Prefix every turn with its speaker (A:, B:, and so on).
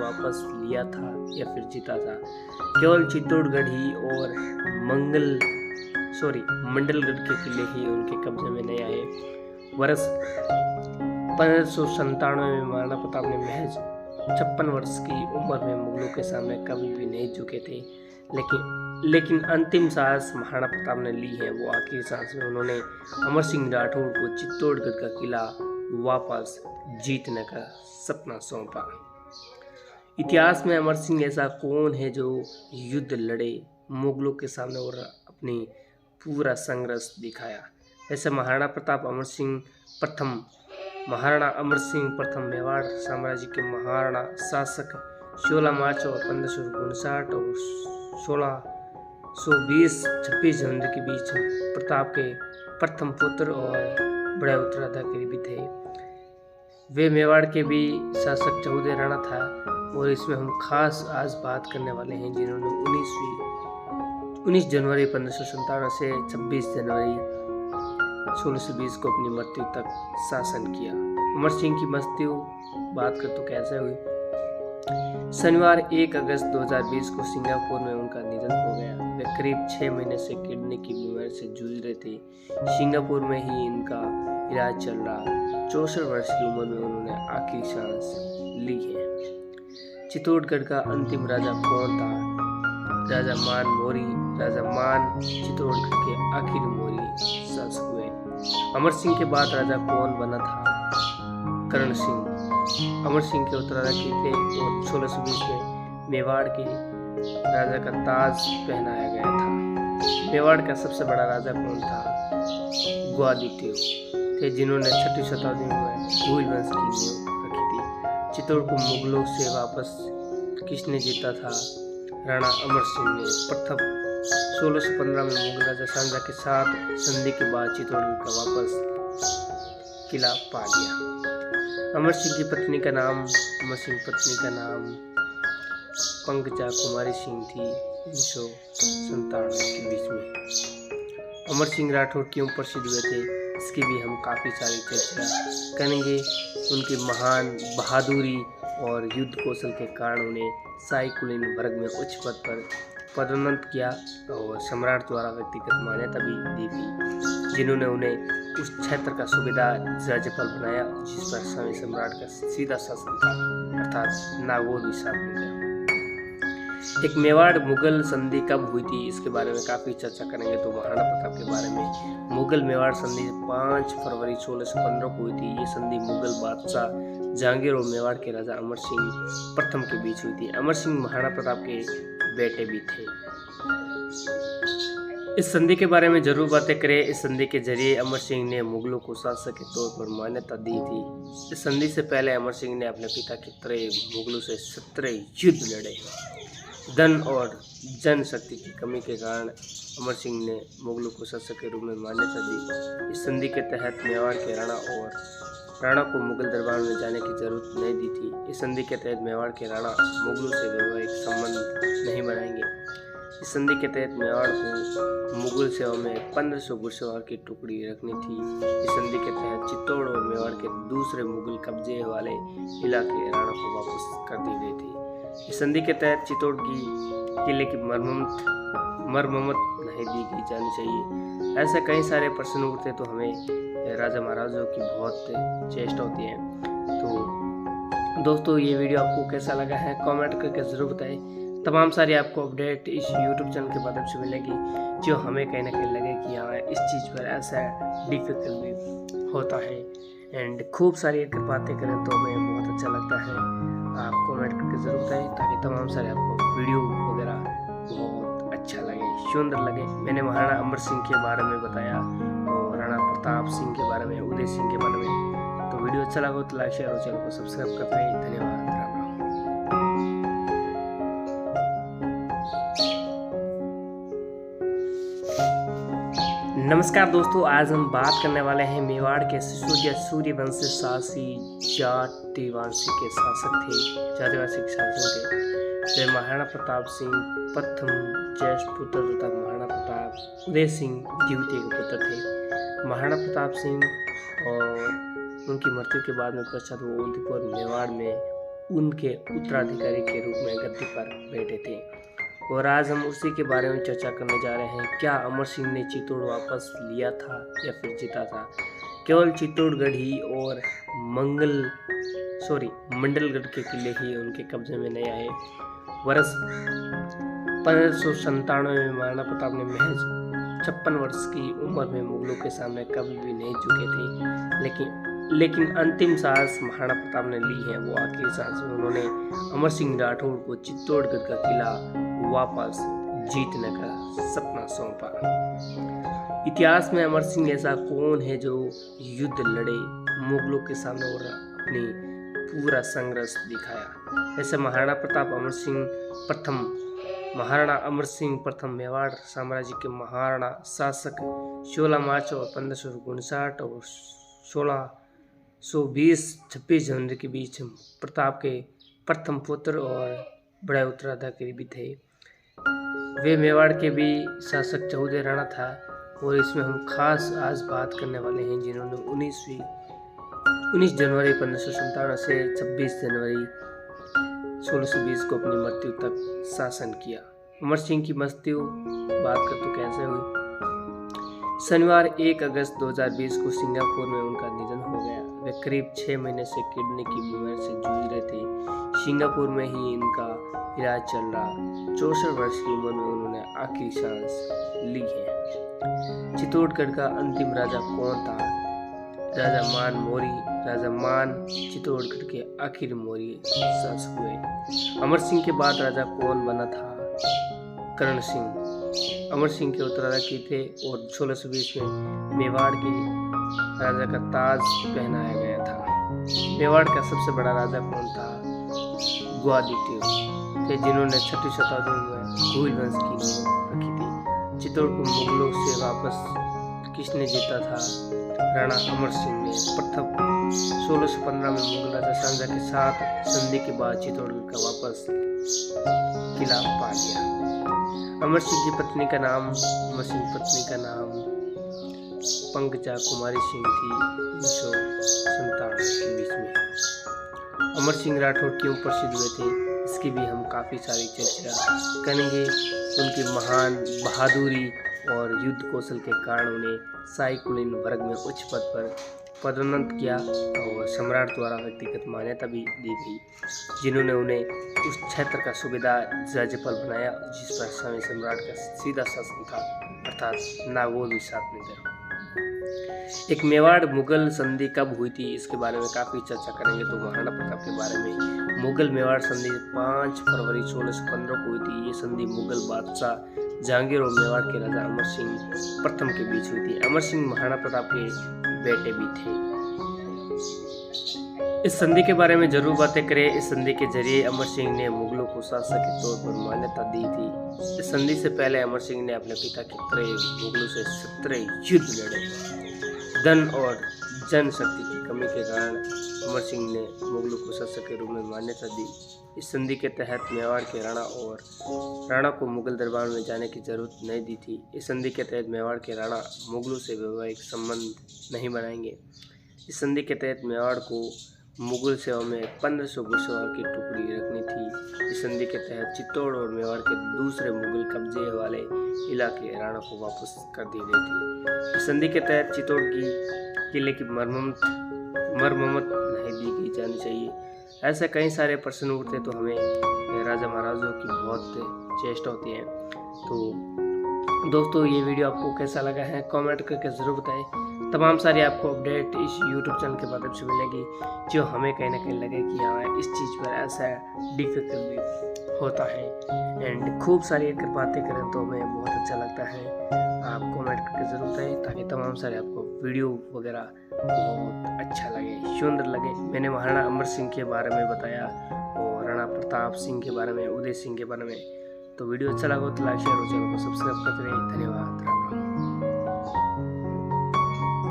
A: वापस लिया था या फिर जीता था। केवल चित्तौड़गढ़ ही और मंडलगढ़ के किले ही उनके कब्जे में नहीं आए। वर्ष 1597 में महाराणा प्रताप ने महज 56 वर्ष की उम्र में मुगलों के सामने कभी भी नहीं झुके थे, लेकिन अंतिम सांस महाराणा प्रताप ने ली है वो आखिरी सांस में उन्होंने अमर सिंह राठौर को चित्तौड़गढ़ का किला वापस जीतने का सपना सौंपा। इतिहास में अमर सिंह ऐसा कौन है जो युद्ध लड़े मुगलों के सामने और अपनी पूरा संघर्ष दिखाया। ऐसे महाराणा अमर सिंह प्रथम मेवाड़ साम्राज्य के महाराणा शासक 16 मार्च और 1559 और 1620-26 जनवरी के बीच प्रताप के प्रथम पुत्र और बड़े उत्तराधिकारी भी थे। वे मेवाड़ के भी शासक चौधरी राणा था और इसमें हम खास आज बात करने वाले हैं जिन्होंने 19 जनवरी 1597 से 26 जनवरी 1620 को अपनी मृत्यु तक शासन किया। अमर सिंह की मृत्यु बात कर तो कैसे हुई। शनिवार 1 अगस्त 2020 को सिंगापुर में उनका निधन हो गया। वे करीब 6 महीने से किडनी की बीमारी से जूझ रहे थे। सिंगापुर में ही इनका इलाज चल रहा। 64 वर्ष की उम्र में उन्होंने आखिरी सांस ली है। चित्तौड़गढ़ का अंतिम राजा कौन था? राजा मान चित्तौड़गढ़ के आखिरी मौर्य शासक हुए। अमर सिंह के बाद राजा कौन बना था? करण सिंह अमर सिंह के उत्तराधिकारी थे और 1620 में मेवाड़ के राजा का ताज पहनाया गया था। मेवाड़ का सबसे बड़ा राजा कौन था? ग्वालियर थे जिन्होंने 6वीं शताब्दी में भूल वंश की नींव रखी थी। चित्तौड़ को मुगलों से वापस किसने जीता था? राणा अमर सिंह ने। प्रथम 1615 में मुगल राजा शाहजहां के साथ संधि के बाद चित्तौड़गढ़ का वापस किला पा लिया। अमर सिंह की पत्नी का नाम पंकजा कुमारी सिंह थी। 1997 के बीच में अमर सिंह राठौर क्यों प्रसिद्ध हुए थे इसकी भी हम काफ़ी सारी चर्चा करेंगे। उनकी महान बहादुरी और युद्ध कौशल के कारण उन्हें शाही कुलीन वर्ग में उच्च पद पर पदोन्नत किया और सम्राट द्वारा व्यक्तिगत मान्यता भी दी गई, जिन्होंने उन्हें उस क्षेत्र का सूबेदार राज्यपाल बनाया जिस पर समय सम्राट का सीधा शासन था, अर्थात नागौर भी साथ मिल गया। एक मेवाड़ मुगल संधि कब हुई थी इसके बारे में काफ़ी चर्चा करेंगे। तो महाराणा प्रताप के बारे में मुगल मेवाड़ संधि 5 फरवरी 1615 को हुई थी। ये संधि मुगल बादशाह जहांगीर और मेवाड़ के राजा अमर सिंह प्रथम के बीच हुई थी। अमर सिंह महाराणा प्रताप के बेटे भी थे। इस संधि के बारे में जरूर बातें करें। इस संधि के जरिए अमर सिंह ने मुगलों को शासक के तौर पर मान्यता दी थी। इस संधि से पहले अमर सिंह ने अपने पिता की तरह मुगलों से 17 युद्ध लड़े। धन और जनशक्ति की कमी के कारण अमर सिंह ने मुगलों को शासक के रूप में मान्यता दी। इस संधि के तहत मेवाड़ के राणा को मुगल दरबार में जाने की जरूरत नहीं दी थी। इस संधि के तहत मेवाड़ के राणा मुगलों से वैवाहिक संबंध नहीं बनाएंगे। इस संधि के तहत मेवाड़ को मुगल सेवा में 1500 घुड़सवार की टुकड़ी रखनी थी। इस संधि के तहत चित्तौड़ और मेवाड़ के दूसरे मुगल कब्जे वाले इलाके राणा को वापस कर दी गई थी। इस संधि के तहत चित्तौड़ की किले की मरम्मत नहीं दी गई जानी चाहिए। ऐसे कई सारे प्रश्न उठते तो हमें राजा महाराजों की बहुत चेष्टा होती है। तो दोस्तों ये वीडियो आपको कैसा लगा है कमेंट करके ज़रूर बताएं। तमाम सारी आपको अपडेट इस YouTube चैनल के माध्यम से मिलेगी जो हमें कहीं ना कहीं लगे कि हाँ इस चीज़ पर ऐसा डिफिकल्ट भी होता है। एंड खूब सारी अगर बातें करें तो हमें बहुत अच्छा लगता है। आप कमेंट करके ज़रूर बताएं ताकि तमाम सारे आपको वीडियो वगैरह बहुत अच्छा लगे, सुंदर लगे। मैंने महाराणा अमर सिंह के बारे में बताया और राणा प्रताप सिंह के बारे में, उदय सिंह के बारे में। तो वीडियो अच्छा लगा तो लाइक शेयर और चैनल को सब्सक्राइब करते हैं। धन्यवाद। राम राम। नमस्कार दोस्तों, आज हम बात करने वाले हैं मेवाड़ के सिसोदिया सूर्यवंश शासी जातिवासी के शासक थे। वे महाराणा प्रताप सिंह प्रथम ज्येष्ठ पुत्र तथा महाराणा प्रताप उदय सिंह द्वितीय के पुत्र थे। महाराणा प्रताप सिंह और उनकी मृत्यु के बाद में पश्चात वो उदयपुर मेवाड़ में उनके उत्तराधिकारी के रूप में गद्दी पर बैठे थे। और आज हम उसी के बारे में चर्चा करने जा रहे हैं। क्या अमर सिंह ने चित्तौड़ वापस लिया था या फिर जीता था? केवल चित्तौड़गढ़ ही और मंडलगढ़ के किले ही उनके कब्जे में नहीं आए। वर्ष 1597 में महाराणा प्रताप ने महज 56 वर्ष की उम्र में मुगलों के सामने कभी भी नहीं झुके थे। लेकिन अंतिम सांस महाराणा प्रताप ने ली है, वो आखिरी सांस। उन्होंने अमर सिंह राठौड़ को चित्तौड़गढ़ का किला वापस जीतने का सपना सौंपा। इतिहास में अमर सिंह ऐसा कौन है जो युद्ध लड़े, मुगलों के सामने और अपनी पूरा संघर्ष दिखाया? ऐसे महाराणा अमर सिंह प्रथम मेवाड़ साम्राज्य के महाराणा शासक 16 मार्च और 1559 और 1620-26 जनवरी के बीच प्रताप के प्रथम पुत्र और बड़े उत्तराधिकारी भी थे। वे मेवाड़ के भी शासक चौदह राणा था। और इसमें हम खास आज बात करने वाले हैं जिन्होंने 19 जनवरी 1597 से 26 जनवरी 1620 को अपनी मृत्यु तक शासन किया। अमर सिंह की मृत्यु बात कर तो कैसे हुई? शनिवार 1 अगस्त 2020 को सिंगापुर में उनका निधन हो गया। वे करीब 6 महीने से किडनी की बीमारी से जूझ रहे थे। सिंगापुर में ही इनका इलाज चल रहा। 64 वर्ष की उम्र में उन्होंने आखिरी सांस ली है। चित्तौड़गढ़ का अंतिम राजा कौन था? राजा मान चित्तौड़गढ़ के आखिरी मौर्य शासक हुए। अमर सिंह के बाद राजा कौन बना था? करण सिंह अमर सिंह के उत्तराधिकारी थे और 1620 में मेवाड़ के राजा का ताज पहनाया गया था। मेवाड़ का सबसे बड़ा राजा कौन था? ग्वालियर थे, जिन्होंने 6वीं शताब्दी में घुइल वंश की नींव रखी थी। चित्तौड़ को मुगलों से वापस किसने जीता था? राणा अमर सिंह ने। प्रथम 1615 में मुगल राजा शाहजहां के साथ संधि के बाद चित्तौड़गढ़ का वापस किला पा लिया। अमर सिंह की पत्नी का नाम पंकजा कुमारी सिंह थी। 1997 के बीच में अमर सिंह राठौड़ क्यों प्रसिद्ध हुए थे, इसकी भी हम काफ़ी सारी चर्चा करेंगे। उनकी महान बहादुरी और युद्ध कौशल के कारण उन्हें शाही कुलीन वर्ग में उच्च पद पर पदोन्नत किया और सम्राट द्वारा व्यक्तिगत मान्यता भी दी गई, जिन्होंने उन्हें उस क्षेत्र का सूबेदार राज्यपाल बनाया जिस पर समय सम्राट का सीधा शासन था, अर्थात नागौर भी साथ में थे। एक मेवाड़ मुगल संधि कब हुई थी, इसके बारे में काफ़ी चर्चा करेंगे। तो महाराणा प्रताप के बारे में मुगल मेवाड़ संधि 5 फरवरी 1615 को हुई थी। ये संधि मुगल बादशाह जहांगीर और मेवाड़ के राजा अमर सिंह प्रथम के बीच हुई थी। अमर सिंह महाराणा प्रताप के बेटे भी थे। इस संधि के बारे में जरूर बातें करें। इस संधि के जरिए अमर सिंह ने मुगलों को शासक के तौर पर मान्यता दी थी। इस संधि से पहले अमर सिंह ने अपने पिता की तरह मुगलों से 17 युद्ध लड़े। धन और जनशक्ति की कमी के कारण अमर सिंह ने मुगलों को शासक के रूप में मान्यता दी। इस संधि के तहत मेवाड़ के राणा को मुगल दरबार में जाने की जरूरत नहीं दी थी। इस संधि के तहत मेवाड़ के राणा मुगलों से वैवाहिक संबंध नहीं बनाएंगे। इस संधि के तहत मेवाड़ को मुगल सेवा में 1500 घुड़सवार की टुकड़ी रखनी थी। इस संधि के तहत चित्तौड़ और मेवाड़ के दूसरे मुगल कब्जे वाले इलाके राणा को वापस कर दी गई थी। इस संधि के तहत चित्तौड़ की किले की मरम्मत नहीं दी जानी चाहिए। ऐसे कई सारे प्रश्न उठते तो हमें राजा महाराजों की बहुत चेष्टा होती है। तो दोस्तों, ये वीडियो आपको कैसा लगा है कमेंट करके ज़रूर बताएं। तमाम सारी आपको अपडेट इस YouTube चैनल के माध्यम से मिलेगी, जो हमें कहीं ना कहीं लगे कि हाँ इस चीज़ पर ऐसा डिफिकल्ट भी होता है। एंड खूब सारी अगर बातें करें तो हमें बहुत अच्छा लगता है। आप कमेंट करके ज़रूर बताएं ताकि तमाम सारे आपको वीडियो वगैरह बहुत अच्छा लगे, सुंदर लगे। मैंने महाराणा अमर सिंह के बारे में बताया और राणा प्रताप सिंह के बारे में, उदय सिंह के बारे में। तो वीडियो अच्छा लगा तो लाइक शेयर और चैनल को सब्सक्राइब करते रहिए। धन्यवाद। राम राम।